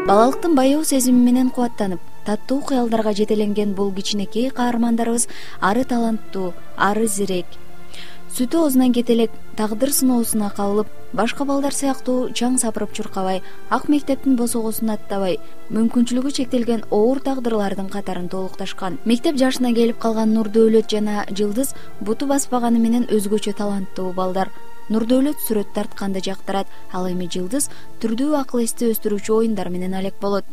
Балалыктын баяу сезими менен кубаттанып, таттуу кыялдарга жетеленген бул кичинекей каармандарыбыз ары таланттуу, ары зирек. Сүтү оозунан кете элек тагдыр сыноосуна кабылып, башка балдар сыяктуу чаң сапырып чуркабай, ак мектептин босогосун аттабай, мүмкүнчүлүгү чектелген оор тагдырлардын катарын толукташкан. Мектеп жашына келип калган Нурдөөлөт жана Жылдыз буту баспаганы менен өзгөчө таланттуу балдар. Нурдөөлөт сүрөт тартканды жактырат, ал эми Жылдыз түрдүү акыл эсти өстүрүүчү оюндар менен алек болот.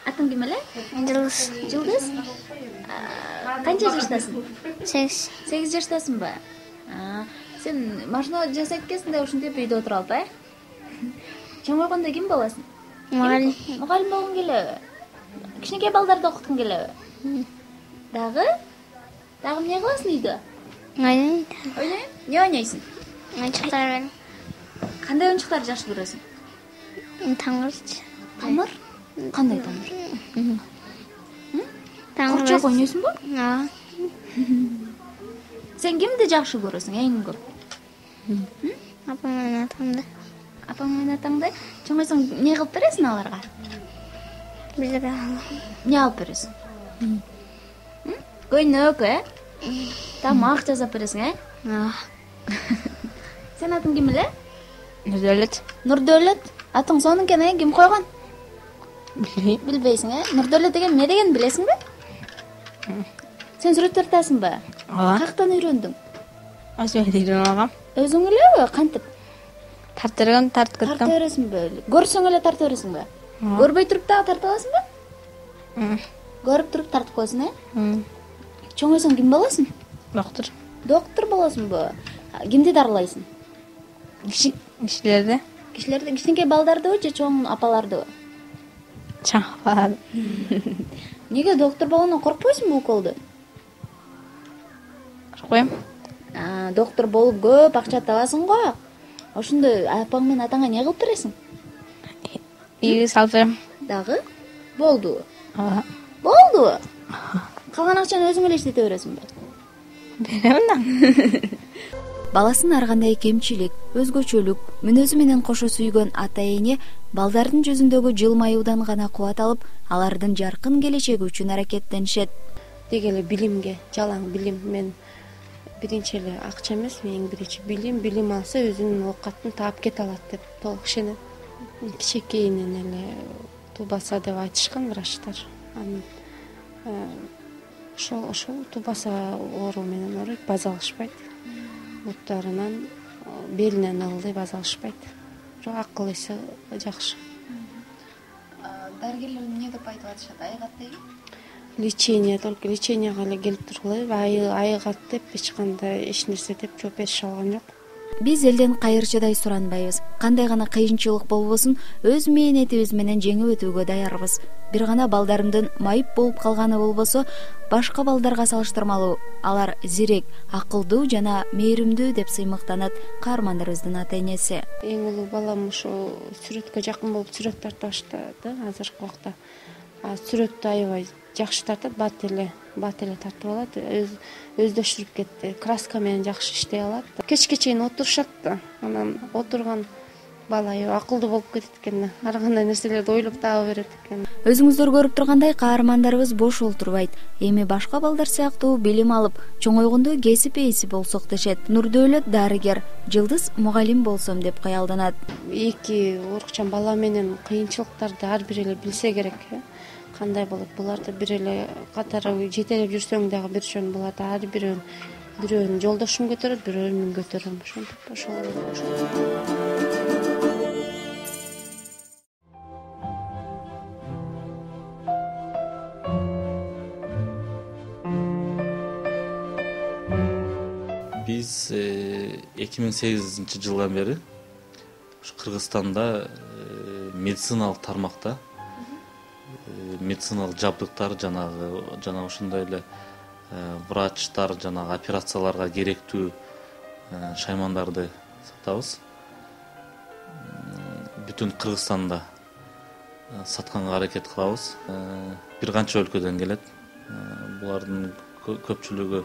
Атың ким эле? Жылдыз. Жылдыз? Канча жаштасың? 8. 8 жаштасыңбы? Сен машина жасайт экенсиң да ушинтип үйдө отуруп алып, Чоңойгондо ким болосуң? Мугалим. Мугалим болгуң келеби? Кичинекей балдарды окуткуң келеби? Дагы? Дагы эмне кыласың үйдө? Ойнойм. Ойнойм? Эмне ойнойсуң? Ойунчуктар менен. Кандай оюнчуктарды жакшы көрөсүң? Таңырчы. Тамыр? Кандай тамыр? Курчак ойнойсуңбу? Сен кимди жакшы көрөсүң эң көп? Апам менен атамды. Апаң менен атаңды? Чоңойсоң эмне кылып бересиң аларга? Билбейм. Эмне алып бересиң? Көйнөк, тамак жасап бересиң, Сен атың ким эле? Нурдөөлөт. Нурдөөлөт. Атың сонун экен, ким койгон? Билбейм. Билбейсиң, Нурдөөлөт деген эмне дегенин билесиңби? Сен сүрөт тартасыңбы? Ооба. Каяктан үйрөндүң? Өзүм үйрөнүп алгам. Өзүң элеби? Кантип? Тартып Тарта кеттим. бересиңби? Көрсөң эле тарта бересиңби? Көрбөй туруп дагы тарта аласыңбы? Көрүп туруп тартып коесуң, Чоңойсоң ким болосуң? Доктор. Доктор болосуңбу? Кимди дарылайсың? Кишилерди. Кишилерди, кичинекей балдардыбы же чоң апалардыбы? Чаңпалар. Неге доктор болгондон коркпойсуңбу уколду? Коем. Доктор болуп көп акча табасың го. Ошондо апаң менен атаңа эмне кылып бересиң? Үйгө салып берем. Дагы? Болдубу? Ооба. Болдубу? Калган акчаны өзүң эле иштете бересиңби? Берем да. Баласын ар кандай кемчилик, өзгөчөлүк, мүнөзү менен кошо сүйгөн ата-эне балдардын жүзүндөгү жылмаюудан гана кубат алып, алардын жаркын келечеги үчүн аракеттенишет. Деги эле билимге, жалаң билим. Мен биринчи эле акча эмес, эң биринчи билим алса өзүнүн оокатын таап кете алат деп толук ишенем. Кичекейинен эле тубаса деп айтышкан врачтар. Ошол тубаса оору менен ооруйт, база алышпайт. Буттарынан, белинен ылдый база алышпайт. Бирок акыл эси жакшы. Дарыгерлер эмне деп айтып атышат? Айыгат дейби? Лечение, только леченияга эле келип тургула, айыгат деп эч кандай эч нерсе деп жооп берише алган жок. Биз элден кайырчыдай суранбайбыз. Кандай гана кыйынчылык болбосун, өз мээнетибиз менен жеңип өтүүгө даярбыз. Бир гана балдарымдын майып болуп калганы болбосо, башка балдарга салыштырмалуу алар зирек, акылдуу жана мээримдүү деп сыймыктанат каармандарыбыздын ата-энеси. Эң улуу балам ошо сүрөткө жакын болуп сүрөт тарта баштады азыркы убакта. Сүрөттү аябай жакшы тартат, бат эле тартып алат. Өздөштүрүп кетти. Краска менен жакшы иштей алат. Кечке чейин отурушат да. Анан отурган бала акылдуу болуп кетет экен. Ар кандай нерселерди ойлоп таба берет экен. Өзүңүздөр көрүп тургандай каармандарыбыз бош олтурбайт. Эми башка балдар сыяктуу билим алып, чоңойгондо кесип ээси болсок дешет. Нурдөөлөт дарыгер, Жылдыз мугалим болсом деп каялданат. Эки орукчан бала менен кыйынчылыктарды ар бир эле билсе керек. Кандай болот? Буларды бир эле катары жетелеп жүрсөң дагы бир жөн буларды ар бирөөнүн жолдошун көтөрөт, бирөөнүн мен көтөрөм. Ошентип ошол. Биз 2008-жылдан бери Кыргызстанда медициналык тармакта медициналык жабдыктар жана ошондой эле врачтар жана операцияларга керектүү шаймандарды сатабыз. Бүтүн Кыргызстанда сатканга аракет кылабыз. Бир канча өлкөдөн келет. булардын көпчүлүгү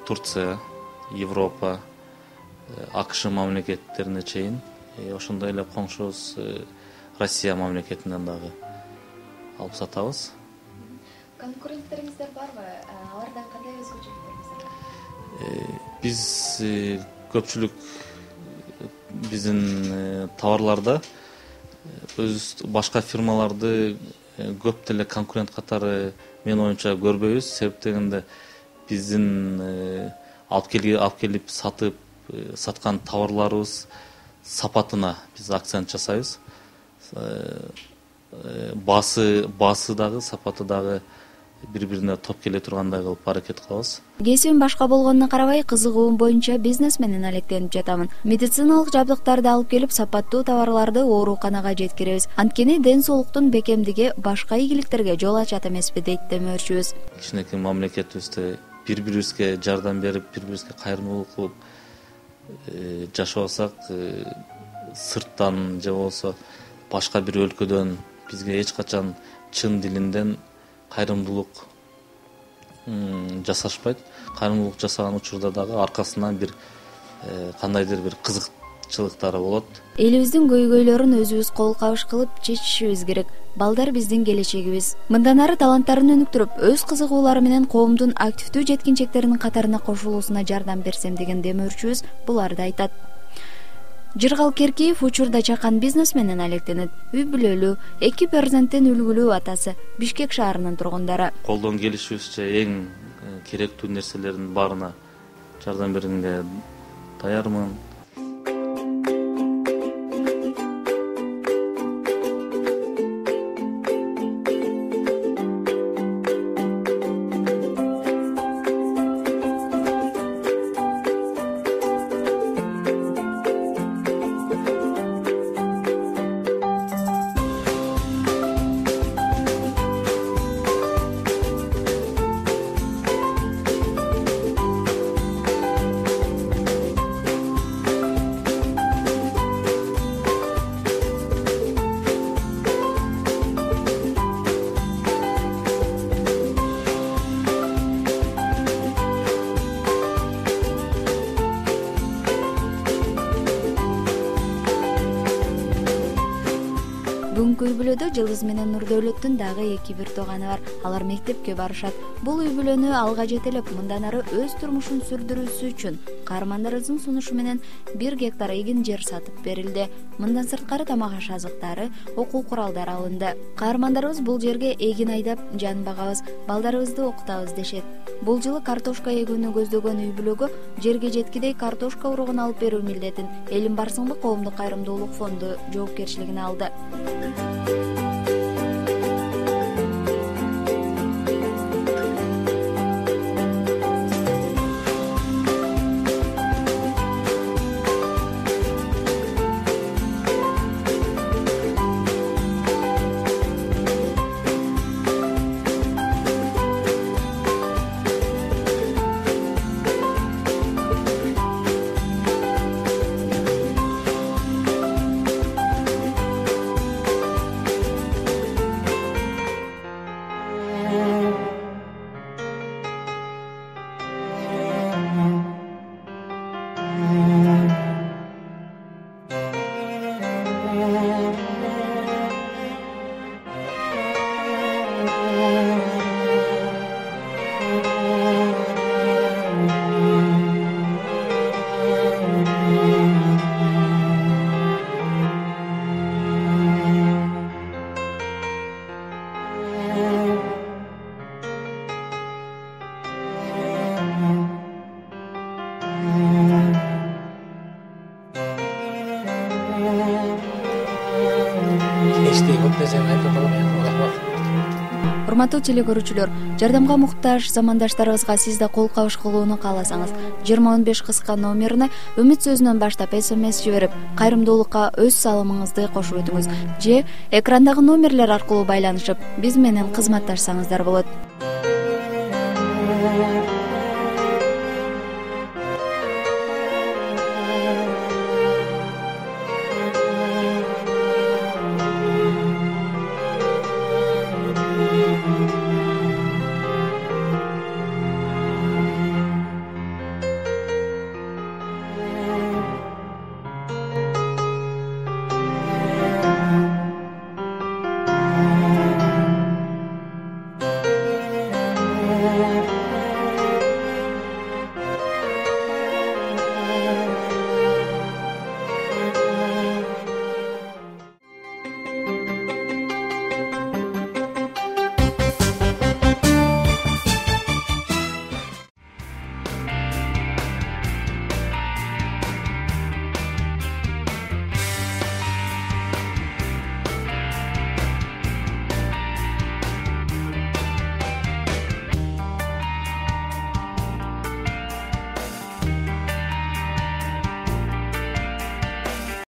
Турция, Европа, АКШ мамлекеттерине чейин, ошондой эле коңшубуз Россия мамлекетинен дагы алып сатабыз. Конкуренттериңиздер барбы? Алардан кандай өзгөчөлүктөрүңүз бар? Биз көпчүлүк биздин товарларда өз башка фирмаларды көп деле конкурент катары менин оюмча көрбөйбүз. Себеп дегенде биздин алып келип саткан товарларыбыз сапатына биз акцент жасайбыз. Баасы дагы, сапаты дагы бири-бирине топ келе тургандай кылып аракет кылабыз. Кесибим башка болгонуна карабай, кызыгуум боюнча бизнес менен алектенип жатамын. Медициналык жабдыктарды алып келип, сапаттуу товарларды ооруканага жеткиребиз. Анткени ден соолуктун бекемдиги башка ийгиликтерге жол ачат эмеспи, дейт демөөрчүбүз. Кичинекей мамлекетибизде бири-бирибизге жардам берип, бири-бирибизге кайрымдуулук кылып жашабасак, сырттан же болбосо башка бир өлкөдөн бизге эч качан чын дилинден кайрымдуулук жасашпайт. Кайрымдуулук жасаган учурда дагы аркасынан бир кандайдыр бир кызыкчылыктары болот. Элибиздин көйгөйлөрүн өзүбүз кол кабыш кылып чечишибиз керек. Балдар биздин келечегибиз. Мындан ары таланттарын өнүктүрүп, өз кызыгуулары менен коомдун активдүү жеткинчектеринин катарына кошулуусуна жардам берсем деген демөөрчүбүз буларды айтат. Жыргал Керкиев учурда чакан бизнес менен алектенет. Үй бүлөлүү, 2 перзенттен үлгүлүү атасы, Бишкек шаарынын тургундары. Колдон келишибизче эң керектүү нерселердин баарына жардам бергенге даярмын. Бүгүнкү үй бүлөдө Жылдыз менен Нурдөөлөттүн дагы 2 тууганы бар. Алар мектепке барышат. Бул үй бүлөнү алга жетелеп, мындан ары өз турмушун сүрдүрүүсү үчүн каармандарыбыздын сунушу менен 1 гектар эгин жер сатып берилди. Мындан сырткары тамак аш азыктары, окуу куралдары алынды. Каармандарыбыз бул жерге эгин айдап жан багабыз, балдарыбызды окутабыз дешет. Бул жылы картошка эгүүнү көздөгөн үй бүлөгө жерге жеткидей картошка уругун алып берүү милдетин Элим Барсыңбы коомдук кайрымдуулук фонду жоопкерчилигине алды. Урматтуу телекөрүүчүлөр, жардамга муктаж замандаштарыбызга сиз да кол кабыш кылууну кааласаңыз, 2015 кыска номерине үмүт сөзүнөн баштап СМС жиберип, кайрымдуулукка өз салымыңызды кошуп өтүңүз же экрандагы номерлер аркылуу байланышып, биз менен кызматташсаңыздар болот.